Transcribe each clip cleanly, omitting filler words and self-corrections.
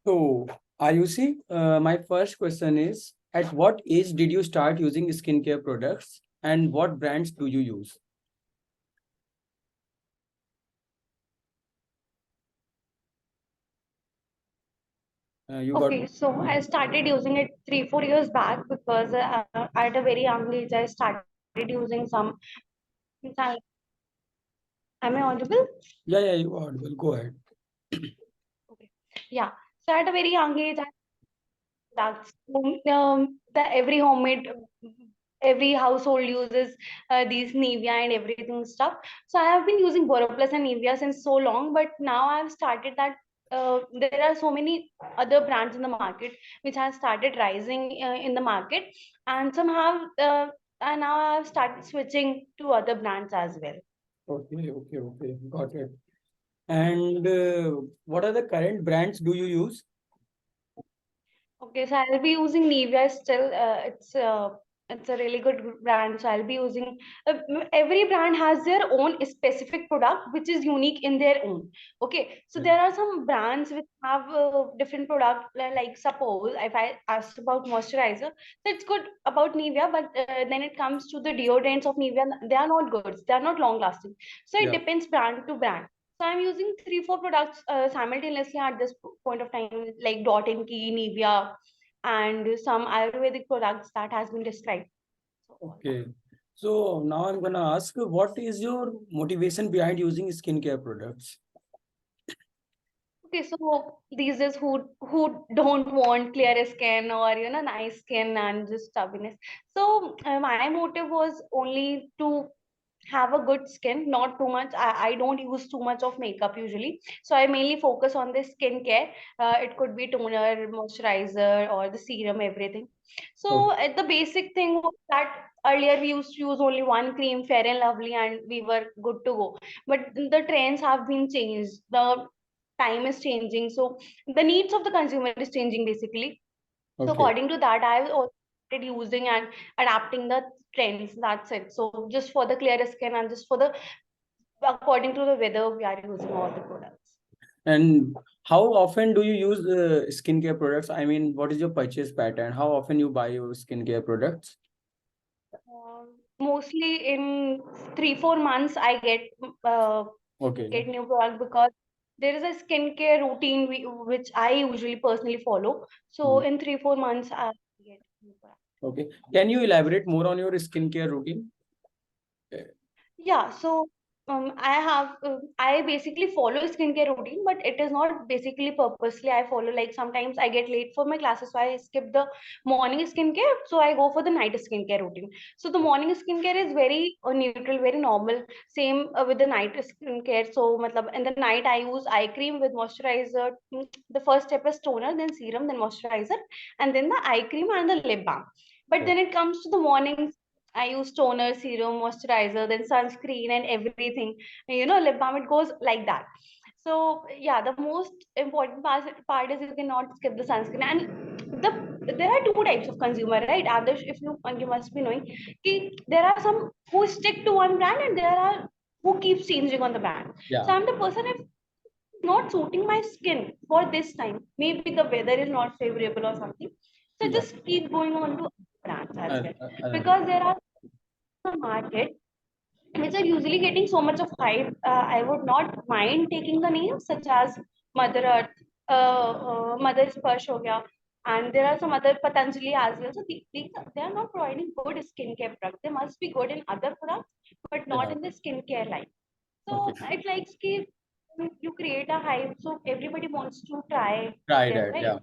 So, Ayushi, my first question is, at what age did you start using skincare products and what brands do you use? You got Okay, so I started using it 3, 4 years back because at a very young age I started using some. Am I audible? yeah, you are audible. Go ahead. Okay. Yeah. So at a very young age, I products. The every homemade, every household uses these Nivea and everything stuff. So I have been using Boroplus and Nivea since so long, but now I've started that. There are so many other brands in the market which has started rising in the market, and somehow and now I've started switching to other brands as well. Okay. Got it. And what are the current brands do you use? Okay, so I'll be using Nivea still. It's a really good brand. So I'll be using every brand has their own specific product which is unique in their own. Okay, so Yeah. there are some brands which have different product. Like suppose if I asked about moisturizer, so it's good about Nivea, but then it comes to the deodorants of Nivea, they are not good. They are not long lasting. So it Yeah. depends brand to brand. So I'm using 3, 4 products simultaneously at this point of time, like Dot and Key, Nivea, and some Ayurvedic products that has been described. So, Okay. So now I'm gonna ask, what is your motivation behind using skincare products? okay, so these is who don't want clear skin or nice skin and just stubbiness. So my motive was only to have a good skin, not too much. I don't use too much of makeup usually. So I mainly focus on the skincare. It could be toner, moisturizer, or the serum, everything. So Okay. the basic thing was that earlier we used to use only one cream, Fair and Lovely, and we were good to go. But the trends have been changed. The time is changing. So the needs of the consumer is changing basically. So Okay. according to that, I've also started using and adapting the trends. That's it. So just for the clearer skin and just for the according to the weather, we are using all the products. And how often do you use skincare products? I mean, what is your purchase pattern? How often you buy your skincare products? Mostly in 3, 4 months, I uh, Okay. get new product because there is a skincare routine which I usually personally follow. So Mhm. in 3, 4 months, I get new product. Okay. Can you elaborate more on your skincare routine? Yeah, so I basically follow skincare routine, but it is not basically purposely. I follow like sometimes I get late for my classes, so I skip the morning skincare, so I go for the night skincare routine. So the morning skincare is very neutral, very normal. Same with the night skincare. So, matlab, in the night I use eye cream with moisturizer. The first step is toner, then serum, then moisturizer, and then the eye cream and the lip balm. But Yeah. then it comes to the morning, I use toner, serum, moisturizer, then sunscreen and everything. Lip balm, it goes like that. So yeah, the most important part is you cannot skip the sunscreen. And there are two types of consumer, right? Others, if you must be knowing, there are some who stick to one brand and there are who keeps changing on the brand. So Yeah. I'm the person if not suiting my skin for this time. Maybe the weather is not favorable or something. So Yeah. just keep going on to brands as well Another. because there are the market which are usually getting so much of hype. I would not mind taking the names such as Mother Earth, Mother Sparsh ho gaya, and there are some other Patanjali as well. So they are not providing good skincare products. They must be good in other products, but not Yeah. in the skincare line. So Okay. it likes ki you create a hype, so everybody wants to try Try them, that. right? Yeah.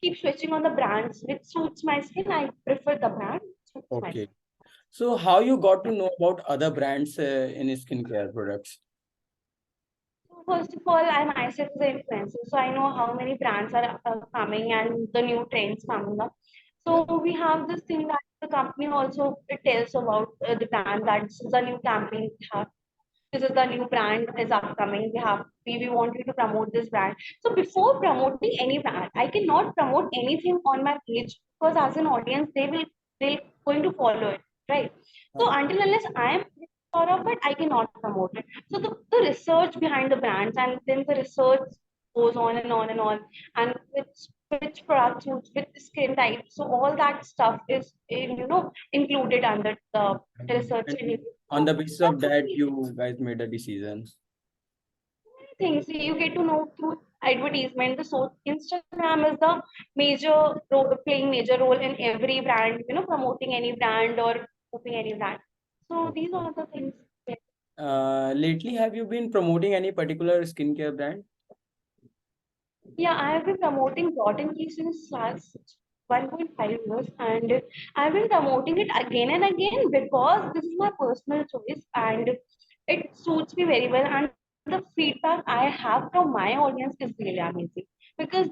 Keep switching on the brands which suits my skin. I prefer the brand which suits my Okay. skin. So how you got to know about other brands in skincare products? So first of all, I myself is an influencer, so I know how many brands are coming and the new trends coming up. Yeah. So we have this thing that the company also it tells about the brand that this is a new campaign we have. This is the new brand is upcoming. We want you to promote this brand. So before promoting any brand, I cannot promote anything on my page because as an audience they'll going to follow it, right? So until unless I am sure of it, I cannot promote it. So the research behind the brands and then the research goes on and on and on, and which products suits which skin type. So all that stuff is included under the research And anyway. on So the basis of that's the that, key you guys made a decision. thing. So you get to know through advertisement. So Instagram is the playing major role in every brand, promoting any brand or promoting any brand. So these Okay. are the things. Lately, have you been promoting any particular skincare brand? Yeah, I have been promoting Dot and Key since last 1.5 years, and I've been promoting it again and again because this is my personal choice and it suits me very well. And the feedback I have from my audience is really amazing because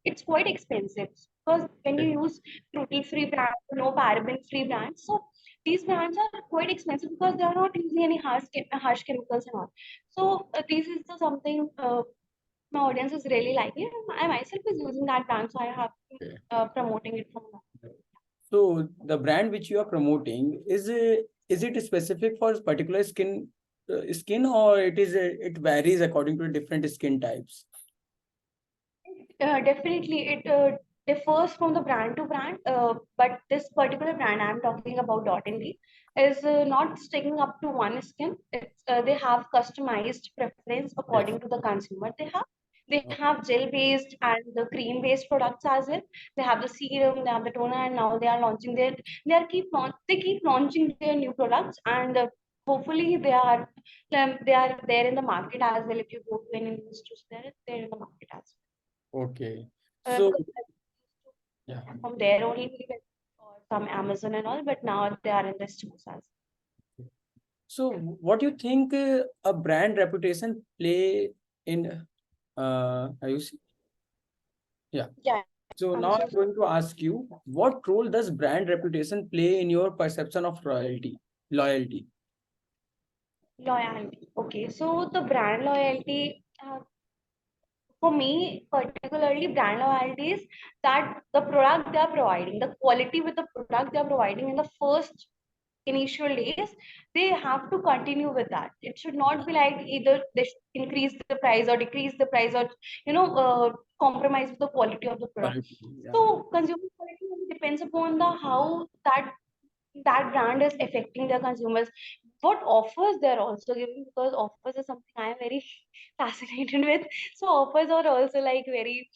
it's quite expensive because when you Okay. use cruelty-free brands, no paraben-free brands, so these brands are quite expensive because they are not using any harsh chemicals and all. So this is the something. My audience is really liking it. I myself is using that brand, so I have been Okay. promoting it from now. So the brand which you are promoting is it specific for particular skin, or it varies according to different skin types? Definitely, it differs from the brand to brand, but this particular brand I'm talking about, Dot and D, is not sticking up to one skin. They have customized preference Yes. according to the consumer. They Oh, have gel based and the cream based products as well. They have the serum, they have the toner, and now they are launching they keep launching their new products, and hopefully they are there in the market as well. If you go to any news stores, they're in the market as okay. well. So Because yeah. from there only we get or some Amazon and all, but now they are in the stores as So what do you think a brand reputation play in you see? Yeah. yeah. So I'm now so I'm going to ask you, what role does brand reputation play in your perception of royalty, loyalty? loyalty. Okay, so the brand loyalty. For me, particularly brand loyalty is that the product they are providing, the quality with the product they are providing in the first initial days, they have to continue with that. It should not be like either they should increase the price or decrease the price or compromise with the quality of the product. Quality, yeah. So consumer quality really depends upon the how that brand is affecting their consumers, what offers they're also giving, because offers is something I'm very fascinated with. So offers are also like very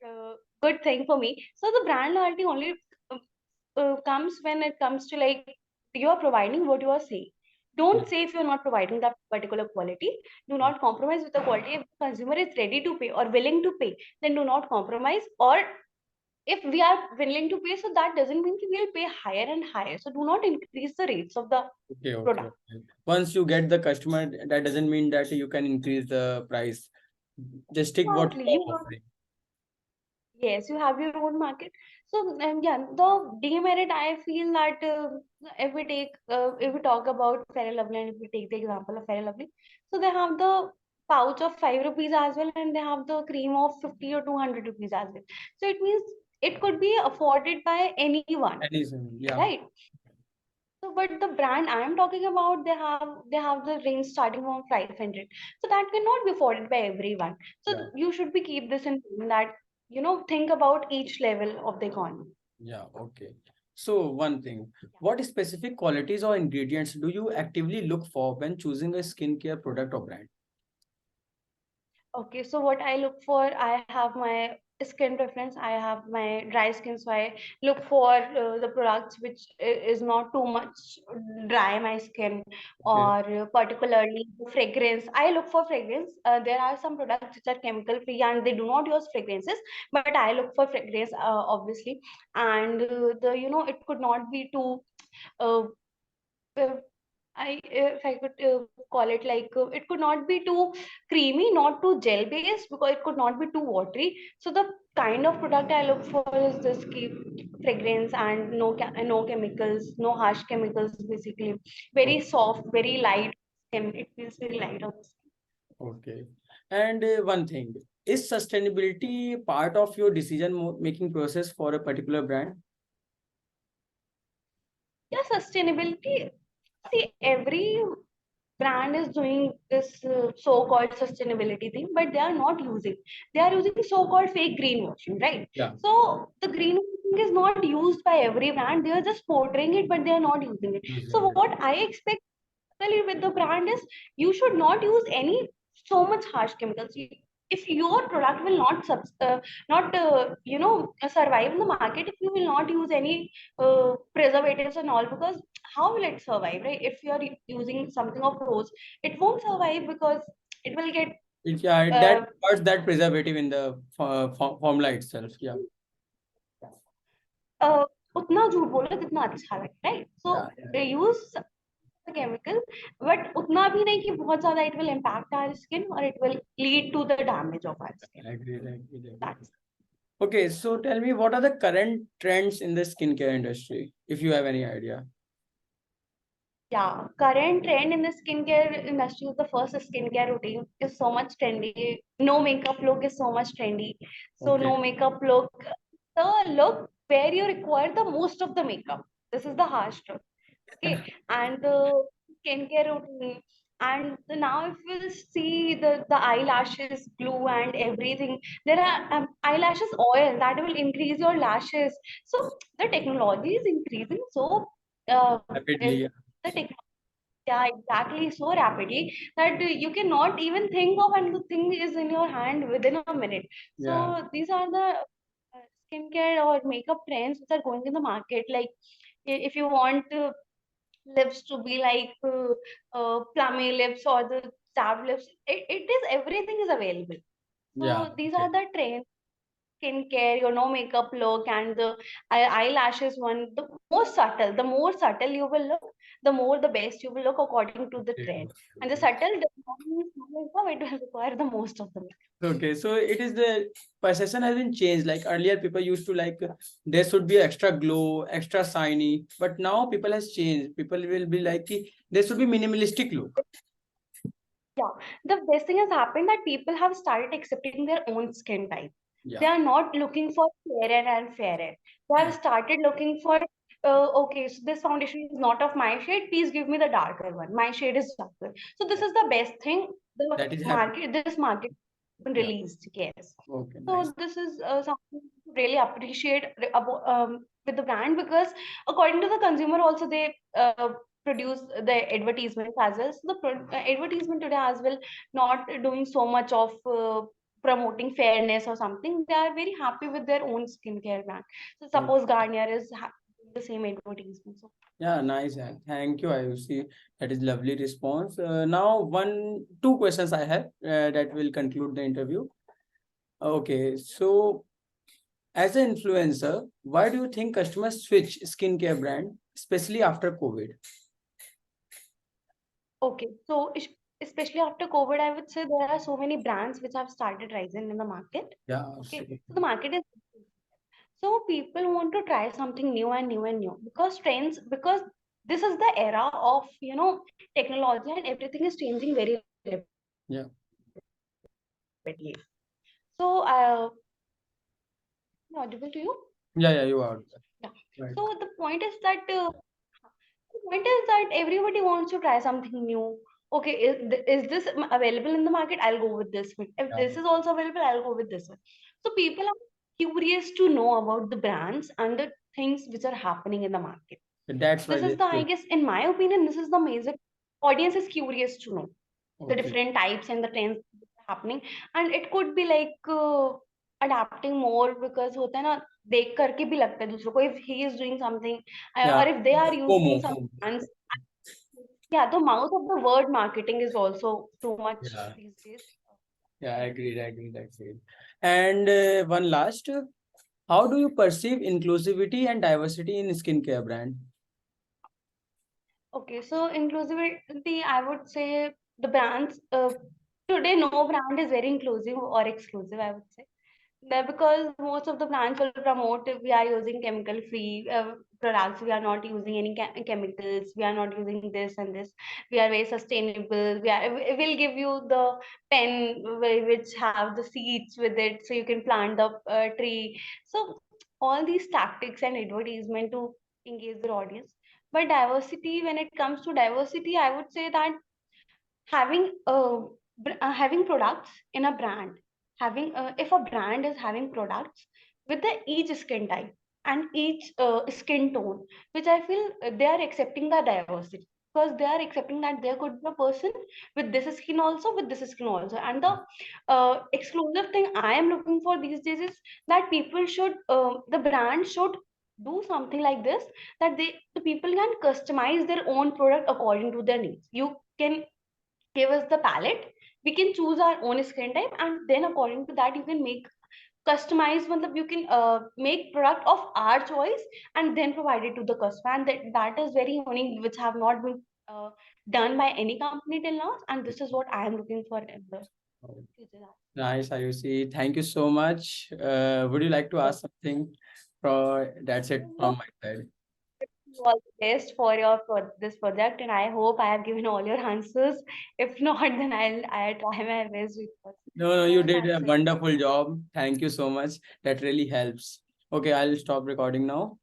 uh, good thing for me. So the brand loyalty only uh, comes when it comes to like you are providing what you are saying. Yeah. Don't say if you're not providing that particular quality. Do not compromise with the quality. If the consumer is ready to pay or willing to pay, then do not compromise. Or if we are willing to pay, so that doesn't mean that we'll pay higher and higher. So do not increase the rates of the Okay, okay, product. okay. Once you get the customer, that doesn't mean that you can increase the price. Just stick what Exactly. you You are have, offering. yes, you have your own market. So yeah, the demerit I feel that if we talk about Fair and Lovely and if we take the example of Fair and Lovely, so they have the pouch of 5 rupees as well, and they have the cream of 50 or 200 rupees as well. So it means it could be afforded by anyone, Anything, yeah, right? So, but the brand I'm talking about, they have the range starting from 500. So that cannot be afforded by everyone. So yeah, you should be keep this in mind that think about each level of the economy. yeah. Okay. So one thing, what specific qualities or ingredients do you actively look for when choosing a skincare product or brand? Okay, so what I look for, I have my skin preference. I have my dry skin, so I look for the products which is not too much dry my skin, Okay. or particularly fragrance. I look for fragrance. There are some products which are chemical free and they do not use fragrances, but I look for fragrance, obviously, and the it could not be too uh, uh, if I could call it like it could not be too creamy, not too gel based, because it could not be too watery. So the kind of product I look for is this keep fragrance and no chemicals, no harsh chemicals, basically very Okay. soft, very light skin. It feels very light on the skin. Okay. And one thing, is sustainability part of your decision making process for a particular brand? Yeah, sustainability. See, every brand is doing this so-called sustainability thing, but they are not using. They are using so-called fake greenwashing, right? Yeah. So the greenwashing is not used by every brand. They are just portraying it, but they are not using it. So what I expect with the brand is you should not use any so much harsh chemicals. If your product will not survive in the market, if you will not use any preservatives and all, because how will it survive, right? If you are using something of rose, it won't survive because it will get Yeah, that requires that preservative in the formula itself. Yeah. उतना झूठ बोलो जितना अच्छा लगता है, so use chemical, but utna bhi nahi ki bahut zyada it will impact our skin or it will lead to the damage of our skin. I agree. That's okay. So tell me, what are the current trends in the skincare industry, if you have any idea? Yeah, current trend in the skincare industry is the first skincare routine is so much trendy. No makeup look is so much trendy. So no makeup look, the look where you require the most of the makeup. This is the harsh truth. Okay, and the skincare routine. And now if we'll see the eyelashes glue and everything, there are eyelashes oil that will increase your lashes. So the technology is increasing so is Rapidly. the technology, yeah, exactly, so rapidly that you cannot even think of, and the thing is in your hand within a minute. Yeah. So these are the skincare or makeup trends which are going in the market. Like if you want lips to be like plummy lips or the chapped lips, it is everything is available. Yeah. So these are the trends. Skincare, your no makeup look, and the eyelashes one, the most subtle. The more subtle you will look, the more the best you will look according to the trend. And the subtle does not mean no makeup, it will require the most of the makeup. Okay, so it is the perception has been changed. Like earlier, people used to like there should be extra glow, extra shiny, but now people has changed. People will be like there should be minimalistic look. Yeah, the best thing has happened that people have started accepting their own skin type. Yeah. They are not looking for fairer and fairer. They have started looking for, okay, so this foundation is not of my shade. Please give me the darker one. My shade is darker. So this is the best thing. That is This market Yeah. released. Yes. Okay, nice. So this is something to really appreciate with the brand, because according to the consumer also they produce the advertisements as well. So the advertisement today as well not doing so much of promoting fairness or something. They are very happy with their own skincare brand. So suppose Garnier is doing the same advertisement. So Yeah, nice. Thank you, Ayushi. That is lovely response. Now, two questions I have that will conclude the interview. Okay, so as an influencer, why do you think customers switch skincare brand, especially after COVID? okay, so especially after COVID, I would say there are so many brands which have started rising in the market. Yeah. Okay, so the market is, so people want to try something new and new and new, because trends, because this is the era of technology and everything is changing very Yeah. rapidly. So audible to you? Yeah, you are. Yeah. Right. So the point is that everybody wants to try something new. Okay, is this available in the market? I'll go with this one. If this is also available, I'll go with this one. So people are curious to know about the brands and the things which are happening in the market. That's why This is they the, I switch. guess, in my opinion, this is the major audience is curious to know the Okay. different types and the trends happening, and it could be like adapting more, because होता है ना, देख करके भी लगता है दूसरों को, if he is doing something Yeah. or if they are using some FOMO. brands. Yeah, the mouth of the word marketing is also too much Yeah. these days. Yeah, I agreed. And one last, how do you perceive inclusivity and diversity in skincare brand? Okay, so inclusivity, I would say the brands today no brand is very inclusive or exclusive, I would say. Because most of the brands will promote we are using chemical free products, we are not using any chemicals, we are not using this and this, we are very sustainable, we will give you the pen which have the seeds with it so you can plant the tree. So all these tactics and advertisement to engage the audience. But diversity, when it comes to diversity, I would say that having having products in a brand, having if a brand is having products with the each skin type and each skin tone, which I feel they are accepting the diversity, because they are accepting that there could be a person with this skin also, with this skin also. And the exclusive thing I am looking for these days is that people should the brand should do something like this, that the people can customize their own product according to their needs. You can give us the palette, we can choose our own skin type, and then according to that you can make customize, matlab you can make product of our choice and then provide it to the customer. And that is very unique, which have not been uh, done by any company till now, and this is what I am looking for in the future. Nice, Ayushi. Thank you so much. Would you like to ask something? That's it from my side. All the best for this project, and I hope I have given all your answers. If not, then I'll try my best with this. No, you did a That's it. wonderful job. Thank you so much. That really helps. Okay, I'll stop recording now.